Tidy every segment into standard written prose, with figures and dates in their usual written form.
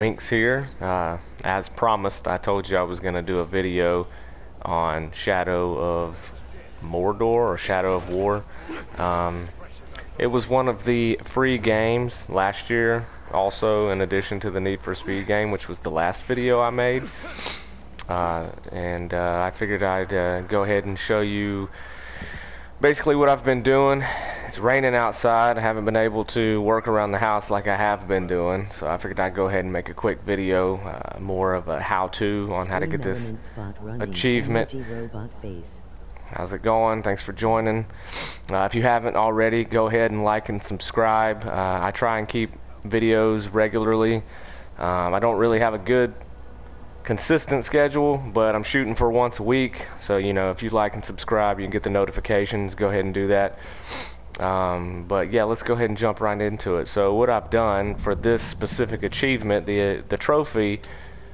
Winks here. As promised, I told you I was going to do a video on Shadow of Mordor or Shadow of War. Um, it was one of the free games last year, also in addition to the Need for Speed game, which was the last video I made. And I figured I'd go ahead and show you basically what I've been doing. It's raining outside. I haven't been able to work around the house like I have been doing, so I figured I'd go ahead and make a quick video, more of a how-to on how to get this achievement. How's it going? Thanks for joining. If you haven't already, go ahead and like and subscribe. I try and keep videos regularly. I don't really have a good consistent schedule, but I'm shooting for once a week, so if you like and subscribe, you can get the notifications. Go ahead and do that. But yeah, let's go ahead and jump right into it. So what I've done for this specific achievement, the trophy,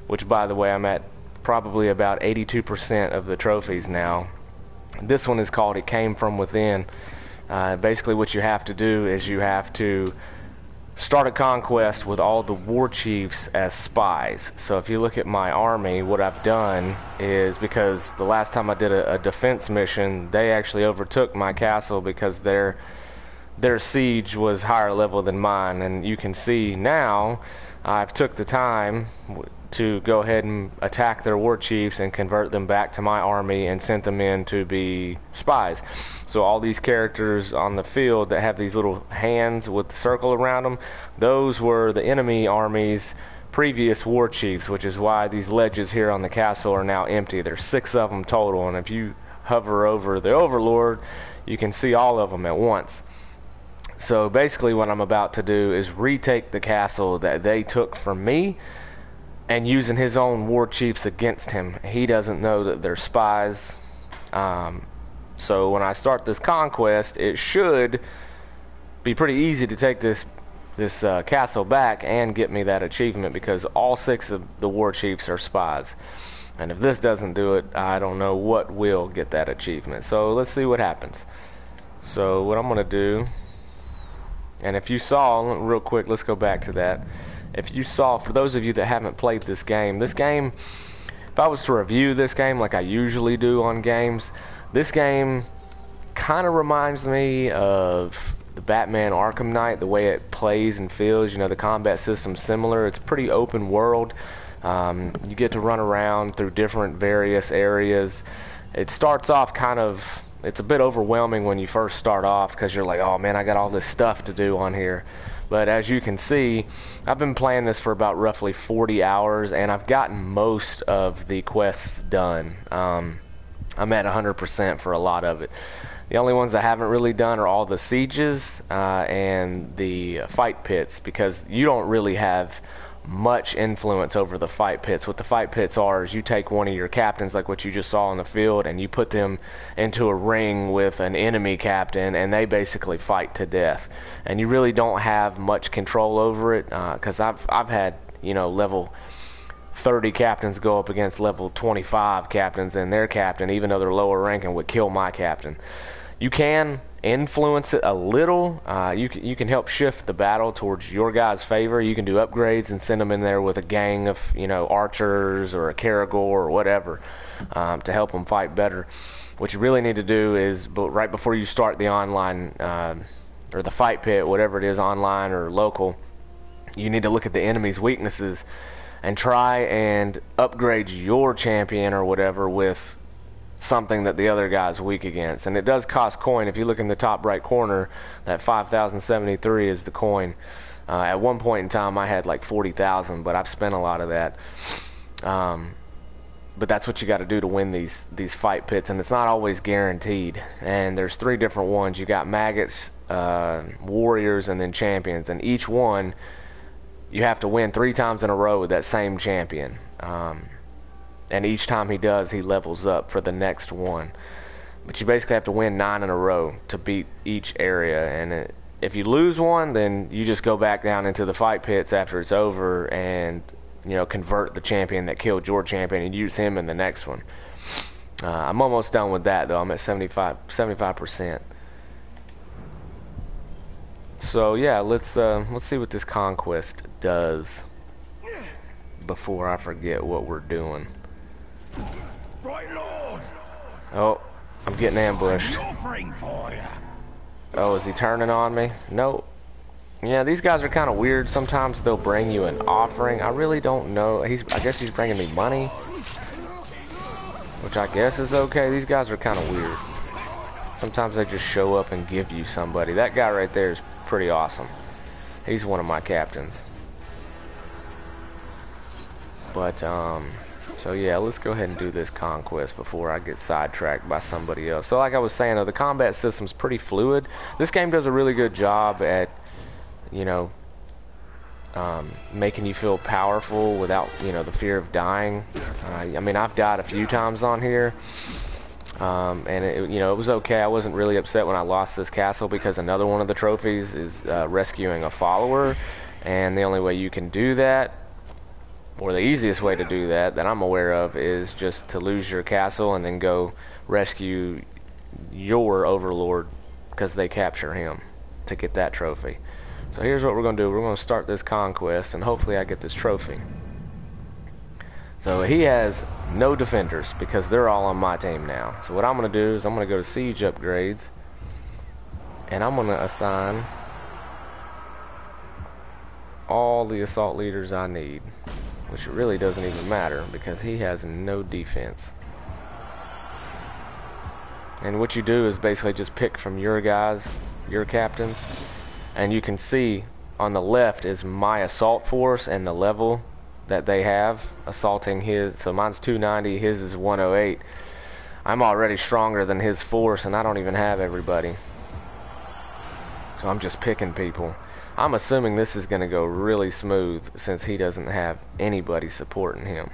which by the way I'm at probably about 82% of the trophies now. This one is called It Came From Within. Basically what you have to do is you have to start a conquest with all the war chiefs as spies. So if you look at my army, what I've done is, because the last time I did a defense mission, they actually overtook my castle because their siege was higher level than mine. And you can see now I've took the time to go ahead and attack their war chiefs and convert them back to my army and sent them in to be spies. So all these characters on the field that have these little hands with the circle around them, those were the enemy army's previous war chiefs, which is why these ledges here on the castle are now empty. There's 6 of them total, and if you hover over the Overlord, you can see all of them at once. So basically what I'm about to do is retake the castle that they took from me, and using his own war chiefs against him. He doesn't know that they're spies. So when I start this conquest, it should be pretty easy to take this castle back and get me that achievement, because all 6 of the war chiefs are spies. And if this doesn't do it, I don't know what will get that achievement. So let's see what happens. So what I'm going to do, and if you saw, real quick, let's go back to that. If you saw, for those of you that haven't played this game, if I was to review this game like I usually do on games, this game kind of reminds me of the Batman Arkham Knight, the way it plays and feels. The combat system's similar. It's pretty open world. You get to run around through different various areas. It starts off it's a bit overwhelming when you first start off, because you're like, oh man, I got all this stuff to do on here. But as you can see, I've been playing this for about roughly 40 hours, and I've gotten most of the quests done. I'm at 100% for a lot of it. The only ones I haven't really done are all the sieges and the fight pits, because you don't really have much influence over the fight pits. What the fight pits are is you take one of your captains, like what you just saw on the field, and you put them into a ring with an enemy captain, and they basically fight to death. And you really don't have much control over it, because I've had level 30 captains go up against level 25 captains, and their captain, even though they're lower ranking, would kill my captain. You can influence it a little. You can help shift the battle towards your guy's favor. You can do upgrades and send them in there with a gang of archers or a Caragor or whatever, to help them fight better. What you really need to do is, right before you start the online or the fight pit, whatever it is, online or local, you need to look at the enemy's weaknesses and try and upgrade your champion or whatever with something that the other guy's weak against. And it does cost coin. If you look in the top right corner, that 5,073 is the coin. At one point in time I had like 40,000, but I've spent a lot of that. But that's what you got to do to win these fight pits, and it's not always guaranteed. And there's 3 different ones. You got maggots, warriors, and then champions, and each one you have to win 3 times in a row with that same champion. And each time he does, he levels up for the next one. But you basically have to win 9 in a row to beat each area. And if you lose one, then you just go back down into the fight pits after it's over and convert the champion that killed your champion and use him in the next one. I'm almost done with that though. I'm at 75%. So yeah, let's see what this conquest does. before I forget what we're doing. Right, Lord. Oh, I'm getting ambushed. Oh, is he turning on me? Nope. Yeah, these guys are kind of weird. Sometimes they'll bring you an offering. I really don't know. I guess he's bringing me money, which I guess is okay. These guys are kind of weird. Sometimes they just show up and give you somebody. That guy right there is pretty awesome. He's one of my captains. But, so yeah, let's go ahead and do this conquest before I get sidetracked by somebody else. So like I was saying, though, the combat system's pretty fluid. This game does a really good job at, you know, making you feel powerful without, you know, the fear of dying. I mean, I've died a few times on here. And it, you know, it was okay. I wasn't really upset when I lost this castle because another one of the trophies is rescuing a follower, and the only way you can do that, or the easiest way to do that I'm aware of, is just to lose your castle and then go rescue your Overlord because they capture him to get that trophy. So here's what we're going to do. We're going to start this conquest and hopefully I get this trophy. So he has no defenders because they're all on my team now. So what I'm going to do is I'm going to go to siege upgrades and I'm going to assign all the assault leaders I need, which really doesn't even matter because he has no defense. And what you do is basically just pick from your guys, your captains, and you can see on the left is my assault force and the level that they have assaulting his. So mine's 290, his is 108. I'm already stronger than his force and I don't even have everybody. So I'm just picking people. I'm assuming this is going to go really smooth since he doesn't have anybody supporting him.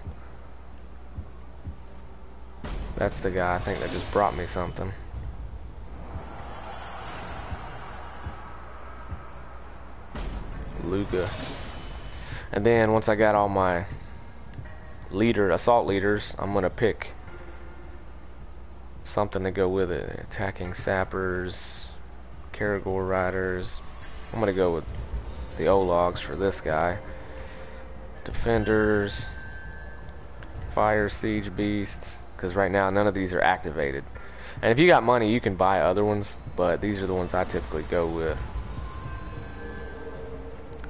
That's the guy I think that just brought me something. Luga. And then once I got all my assault leaders, I'm going to pick something to go with it. Attacking sappers, Caragor riders. I'm going to go with the Ologs for this guy. Defenders, fire siege beasts, because right now none of these are activated. And if you got money, you can buy other ones, but these are the ones I typically go with.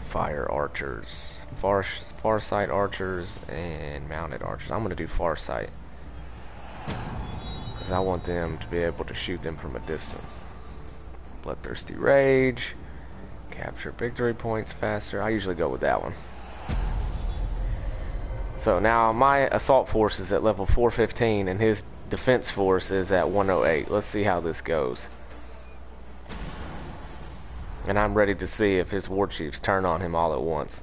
Fire archers, farsight archers, and mounted archers. I'm going to do farsight because I want them to be able to shoot them from a distance. Bloodthirsty rage, capture victory points faster. I usually go with that one. So now my assault force is at level 415 and his defense force is at 108. Let's see how this goes. And I'm ready to see if his war chiefs turn on him all at once.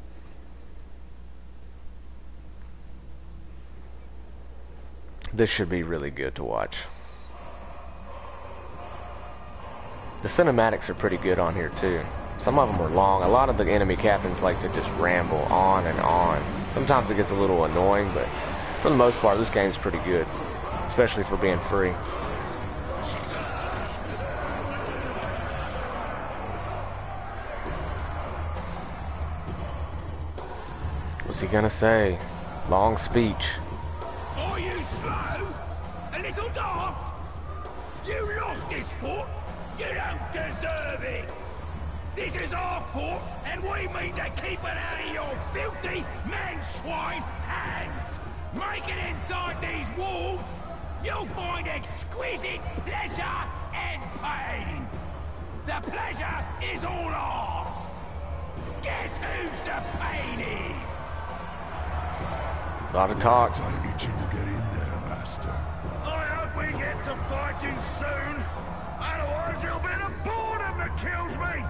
This should be really good to watch. The cinematics are pretty good on here too. Some of them are long. A lot of the enemy captains like to just ramble on and on. Sometimes it gets a little annoying, but for the most part this game's pretty good, especially for being free. What's he gonna say? Long speech. Are you slow? A little daft? You lost this fort. You don't deserve it. This is our fort, and we mean to keep it out of your filthy man-swine hands. Make it inside these walls, you'll find exquisite pleasure and pain. The pleasure is all ours. Guess whose the pain is? A lot of talk. I'm itching to get in there, Master. I hope we get to fighting soon. Otherwise, it'll be the boredom that kills me.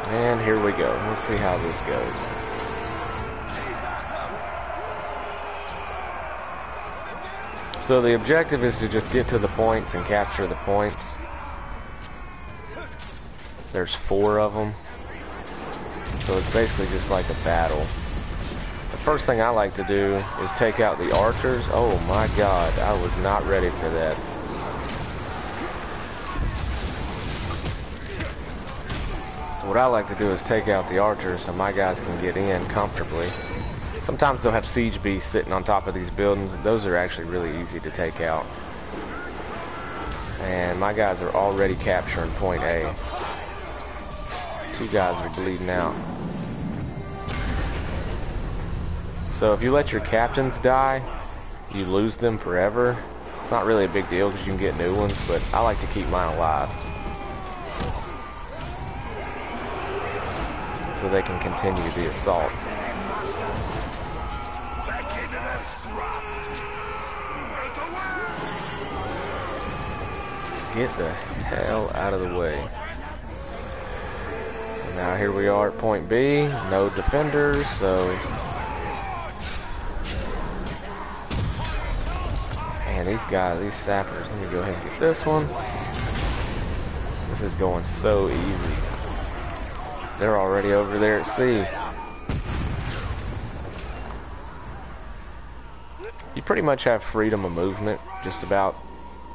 And here we go. Let's see how this goes. So the objective is to just get to the points and capture the points. There's 4 of them. So it's basically just like a battle. The first thing I like to do is take out the archers. Oh my god, I was not ready for that. So what I like to do is take out the archers so my guys can get in comfortably. Sometimes they'll have siege beasts sitting on top of these buildings. Those are actually really easy to take out. And my guys are already capturing point A. 2 guys are bleeding out. So if you let your captains die, you lose them forever. It's not really a big deal because you can get new ones, but I like to keep mine alive so they can continue the assault. Get the hell out of the way. So now here we are at point B. No defenders, so... Man, these guys, these sappers. Let me go ahead and get this one. This is going so easy. They're already over there at sea. You pretty much have freedom of movement just about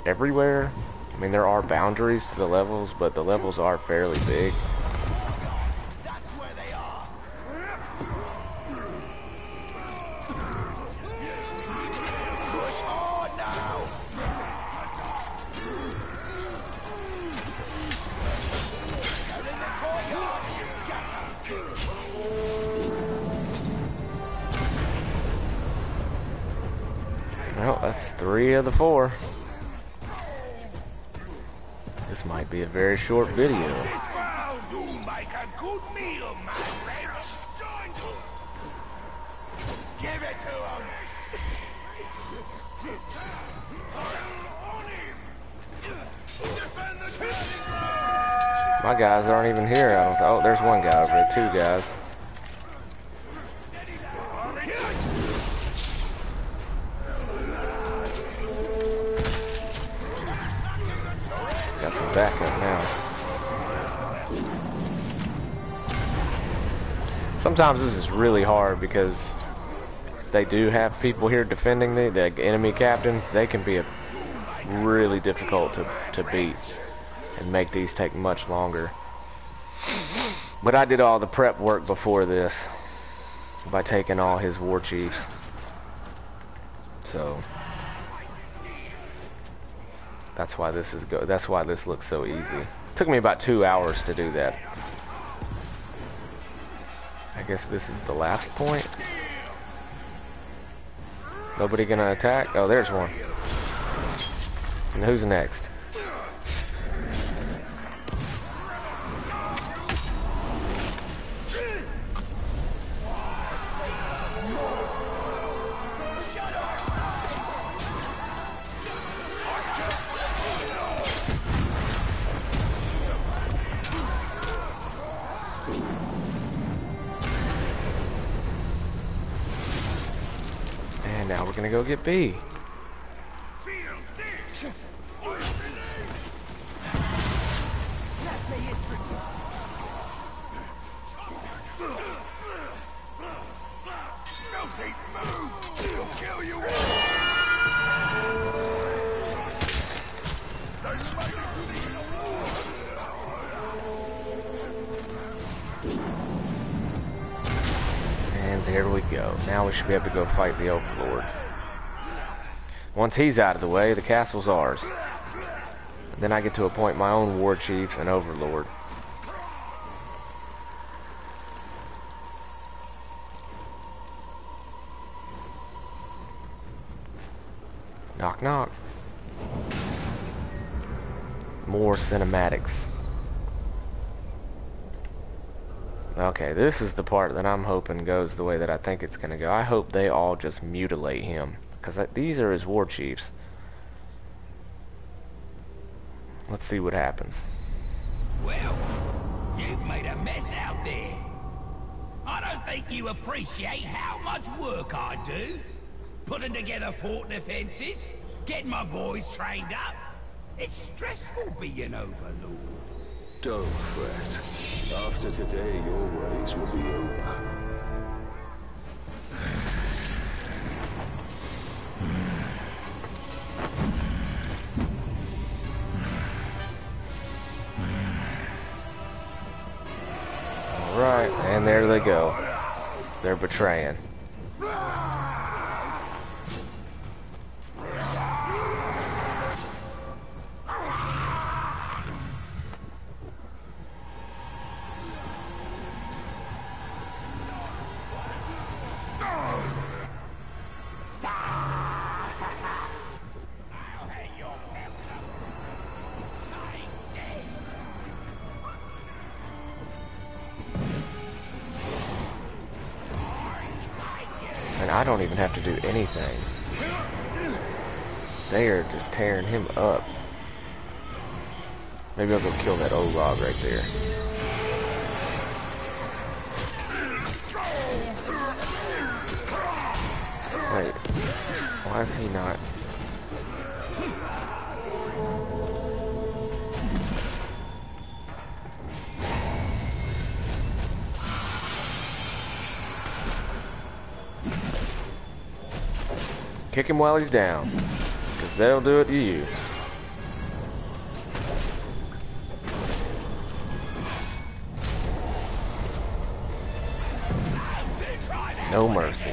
everywhere. I mean, there are boundaries to the levels, but the levels are fairly big. That's where they are. Push hard now. They're in the courtyard. Well, that's 3 of the 4. This might be a very short video. Well, you make a good meal, my friend. Give it to him. Defend the turning ground. My guys aren't even here. I don't. Oh, there's one guy over there. 2 guys. Got some backup now. Sometimes this is really hard because they do have people here defending the enemy captains. They can be really difficult to beat and make these take much longer. But I did all the prep work before this by taking all his war chiefs. So that's why this looks so easy. Took me about 2 hours to do that. I guess this is the last point. Nobody gonna attack? Oh, there's one. And who's next? Now we're gonna go get B. And there we go. Now we should be able to go fight the Overlord. Once he's out of the way, the castle's ours. Then I get to appoint my own war chiefs and Overlord. Knock knock. More cinematics. Okay, this is the part that I'm hoping goes the way that I think it's gonna go. I hope they all just mutilate him, because these are his war chiefs. Let's see what happens. Well, you've made a mess out there. I don't think you appreciate how much work I do. Putting together fort defenses, getting my boys trained up. It's stressful being Overlord. Don't fret. After today, your worries will be over. Right, and there they go. They're betraying. And I don't even have to do anything. They are just tearing him up. Maybe I'll go kill that old log right there. Wait, why is he not? Kick him while he's down, because they'll do it to you. No mercy.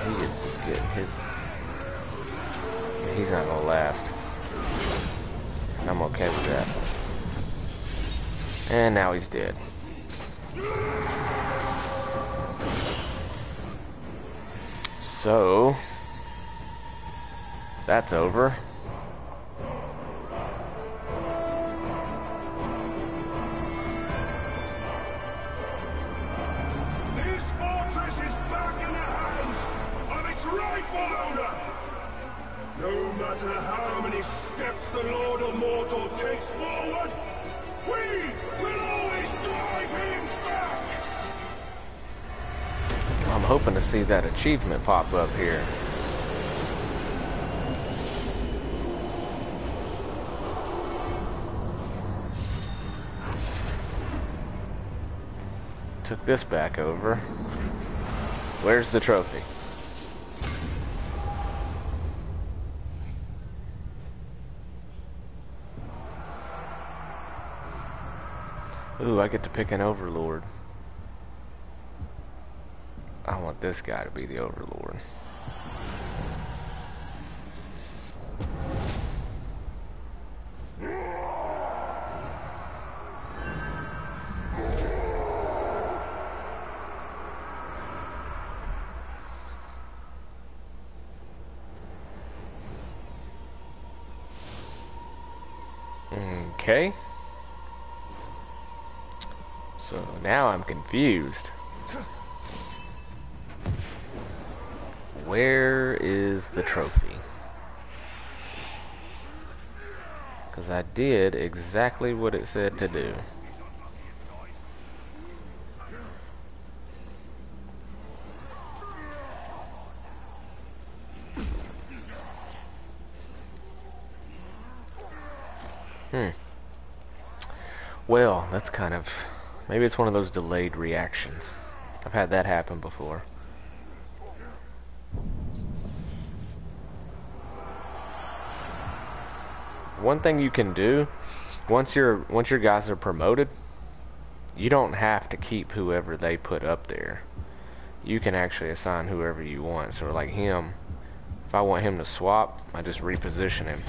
He is just getting his... He's not gonna last. I'm okay with that. And now he's dead. So... that's over. No matter how many steps the Lord of Mordor takes forward, we will always drive him back! I'm hoping to see that achievement pop up here. Took this back over. Where's the trophy? Ooh, I get to pick an Overlord. I want this guy to be the Overlord. Okay. So now I'm confused. Where is the trophy? Because I did exactly what it said to do. Well, that's kind of... maybe it's one of those delayed reactions. I've had that happen before. One thing you can do, once your guys are promoted, you don't have to keep whoever they put up there. You can actually assign whoever you want. So like him, if I want him to swap, I just reposition him.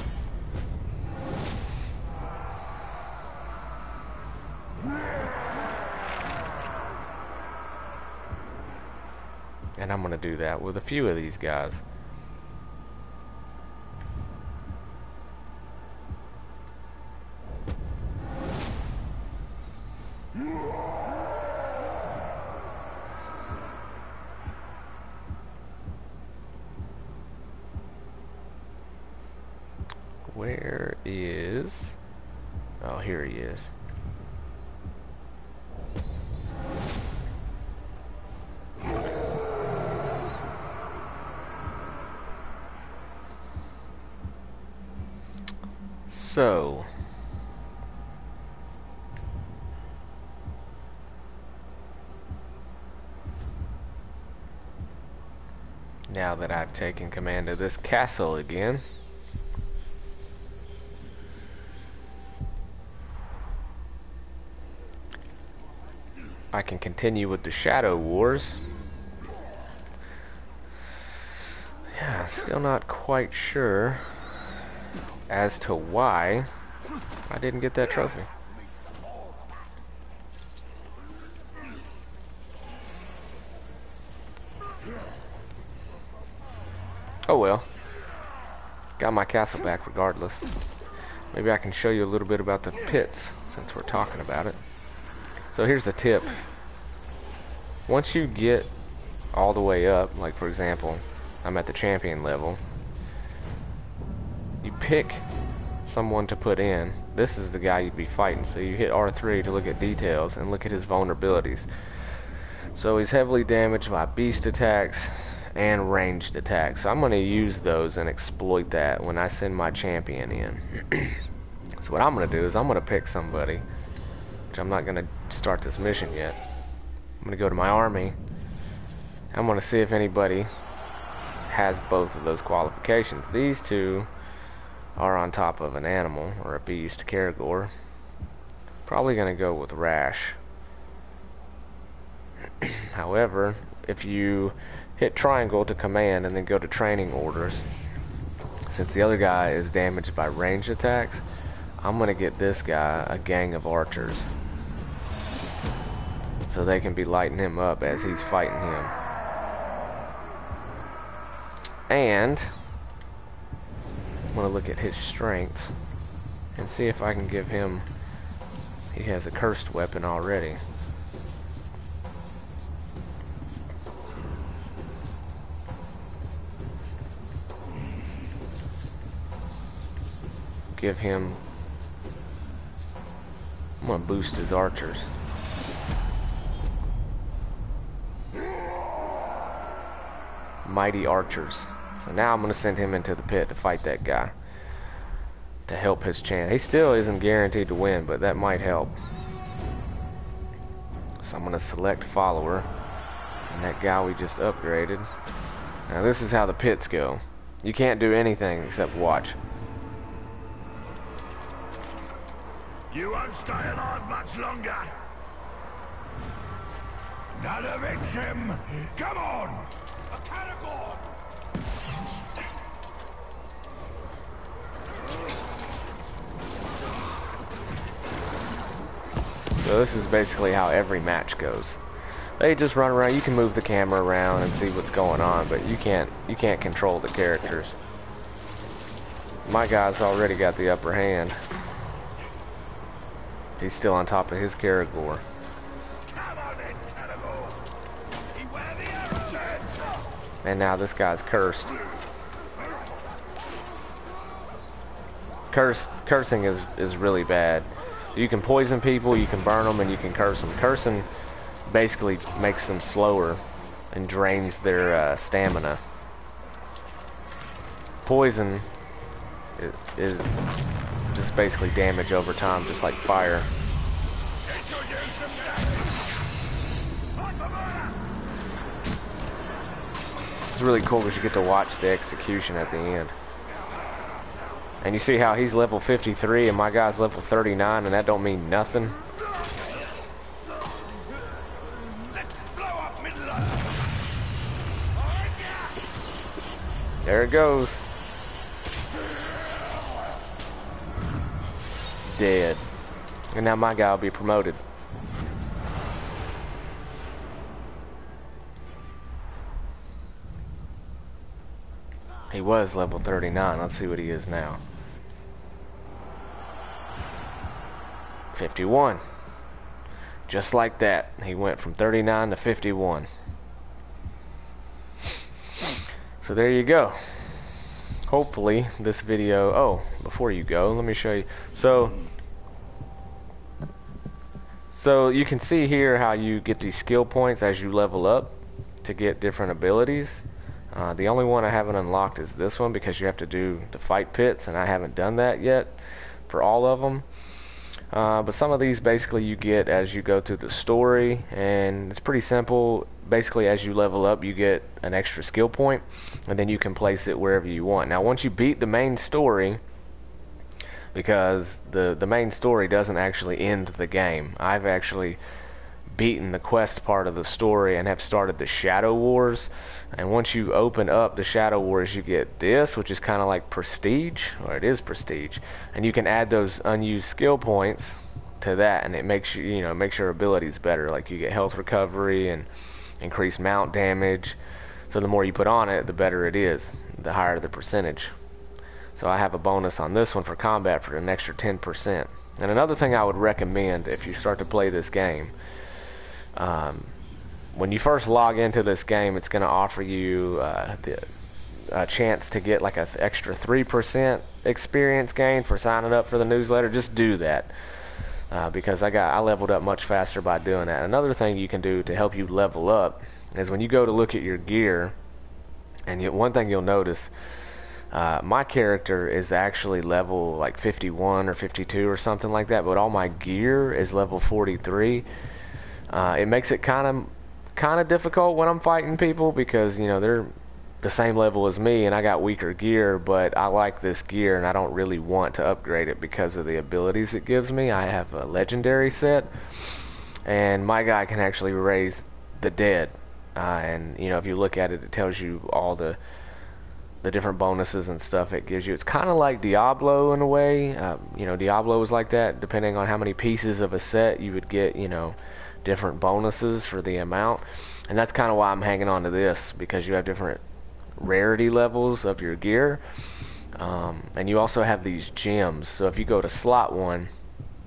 And I'm gonna do that with a few of these guys. Where is... oh, here he is. So... now that I've taken command of this castle again, I can continue with the Shadow Wars. Yeah, still not quite sure as to why I didn't get that trophy. Oh well. Got my castle back regardless. Maybe I can show you a little bit about the pits since we're talking about it. So here's the tip. Once you get all the way up, like for example, I'm at the champion level, you pick someone to put in. This is the guy you'd be fighting. So you hit R3 to look at details and look at his vulnerabilities. So he's heavily damaged by beast attacks and ranged attacks. So I'm going to use those and exploit that when I send my champion in. So what I'm going to do is I'm going to pick somebody, which I'm not going to start this mission yet. I'm going to go to my army. I'm going to see if anybody has both of those qualifications. These two are on top of an animal or a beast, Caragor. Probably going to go with Rash. However, if you hit triangle to command and then go to training orders, since the other guy is damaged by ranged attacks, I'm going to get this guy a gang of archers so they can be lighting him up as he's fighting him. And I'm going to look at his strengths and see if I can give him, he has a cursed weapon already. Give him, I'm going to boost his archers. Mighty archers. So now I'm going to send him into the pit to fight that guy, to help his chance. He still isn't guaranteed to win, but that might help. So I'm going to select follower, and that guy we just upgraded. Now this is how the pits go. You can't do anything except watch. You won't stay alive much longer. Another victim. Come on. A Caragor. So this is basically how every match goes. They just run around. You can move the camera around and see what's going on, but you can't control the characters. My guy's already got the upper hand. He's still on top of his Caragor. And now this guy's cursed. Cursing is really bad. You can poison people, you can burn them, and you can curse them. Cursing basically makes them slower and drains their stamina. Poison is just basically damage over time, just like fire. It's really cool because you get to watch the execution at the end. And you see how he's level 53 and my guy's level 39, and that don't mean nothing. There it goes. Dead. And now my guy will be promoted. He was level 39. Let's see what he is now. 51. Just like that. He went from 39 to 51. So there you go. Hopefully this video, oh, before you go, let me show you. So you can see here how you get these skill points as you level up to get different abilities. The only one I haven't unlocked is this one because you have to do the fight pits, and I haven't done that yet for all of them. But some of these basically you get as you go through the story, and it's pretty simple. Basically as you level up you get an extra skill point, and then you can place it wherever you want. Now once you beat the main story, because the main story doesn't actually end the game, I've actually beaten the quest part of the story and have started the Shadow Wars. And once you open up the Shadow Wars, you get this, which is kind of like prestige, or it is prestige, and you can add those unused skill points to that, and it makes you, makes your abilities better. Like you get health recovery and increased mount damage. So the more you put on it, the better it is, the higher the percentage. So I have a bonus on this one for combat for an extra 10%. And another thing I would recommend if you start to play this game, when you first log into this game, it's going to offer you a chance to get like an extra 3% experience gain for signing up for the newsletter. Just do that, because I leveled up much faster by doing that. Another thing you can do to help you level up is when you go to look at your gear, and one thing you'll notice, my character is actually level like 51 or 52 or something like that, but all my gear is level 43. It makes it kind of difficult when I'm fighting people, because they're the same level as me and I got weaker gear, but I like this gear and I don't really want to upgrade it because of the abilities it gives me. I have a legendary set, and my guy can actually raise the dead, and if you look at it, it tells you all the different bonuses and stuff it gives you. It's kind of like Diablo in a way. Diablo was like that. Depending on how many pieces of a set you would get, different bonuses for the amount. And that's kind of why I'm hanging on to this, because you have different rarity levels of your gear, and you also have these gems. So if you go to slot 1,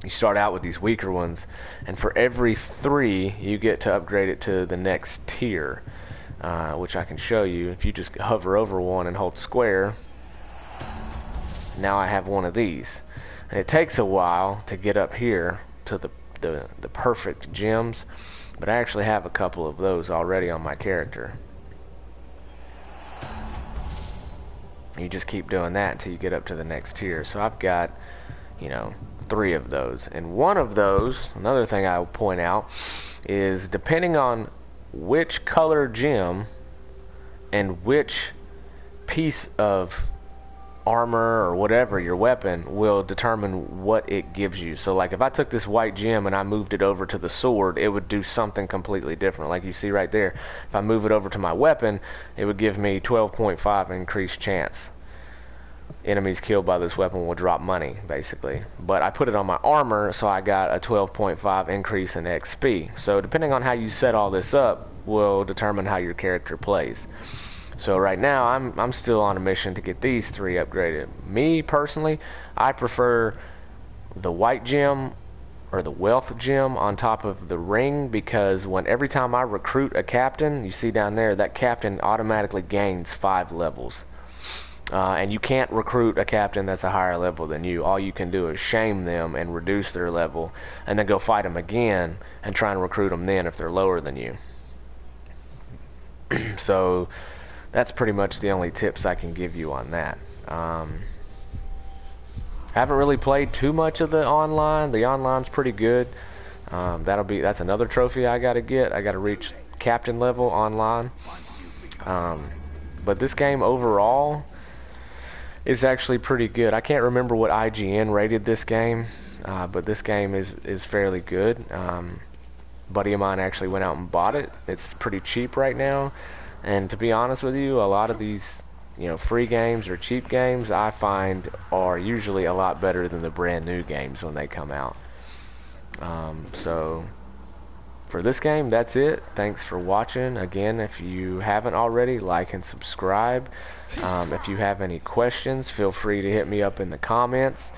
you start out with these weaker ones, and for every 3 you get to upgrade it to the next tier, which I can show you. If you just hover over one and hold square, now I have one of these. And it takes a while to get up here to the perfect gems, but I actually have a couple of those already on my character. You just keep doing that until you get up to the next tier. So I've got 3 of those, and one of those, another thing I'll point out, is depending on which color gem and which piece of armor or whatever, your weapon, will determine what it gives you. So like if I took this white gem and I moved it over to the sword, it would do something completely different. Like you see right there, if I move it over to my weapon, it would give me 12.5 increased chance. Enemies killed by this weapon will drop money, basically. But I put it on my armor, so I got a 12.5 increase in XP. So depending on how you set all this up will determine how your character plays. So right now I'm still on a mission to get these 3 upgraded. Me personally, I prefer the white gem or the wealth gem on top of the ring, because every time I recruit a captain, you see down there, that captain automatically gains 5 levels. And you can't recruit a captain that's a higher level than you. All you can do is shame them and reduce their level, and then go fight them again and try and recruit them then if they're lower than you. So that's pretty much the only tips I can give you on that. I haven't really played too much of the online. The online's pretty good. That's another trophy I gotta get. I gotta reach captain level online. But this game overall is actually pretty good. I can't remember what IGN rated this game, but this game is fairly good. Buddy of mine actually went out and bought it. It's pretty cheap right now, and to be honest with you, a lot of these free games or cheap games I find are usually a lot better than the brand new games when they come out. So for this game, that's it. Thanks for watching. Again, if you haven't already, like and subscribe. If you have any questions, feel free to hit me up in the comments,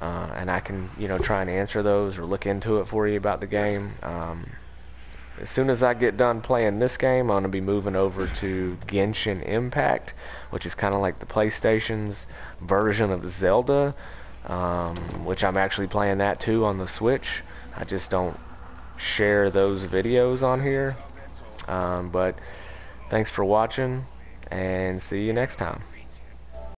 and I can try and answer those or look into it for you about the game. As soon as I get done playing this game, I'm going to be moving over to Genshin Impact, which is kind of like the PlayStation's version of Zelda, which I'm actually playing that too on the Switch. I just don't share those videos on here. But thanks for watching, and see you next time.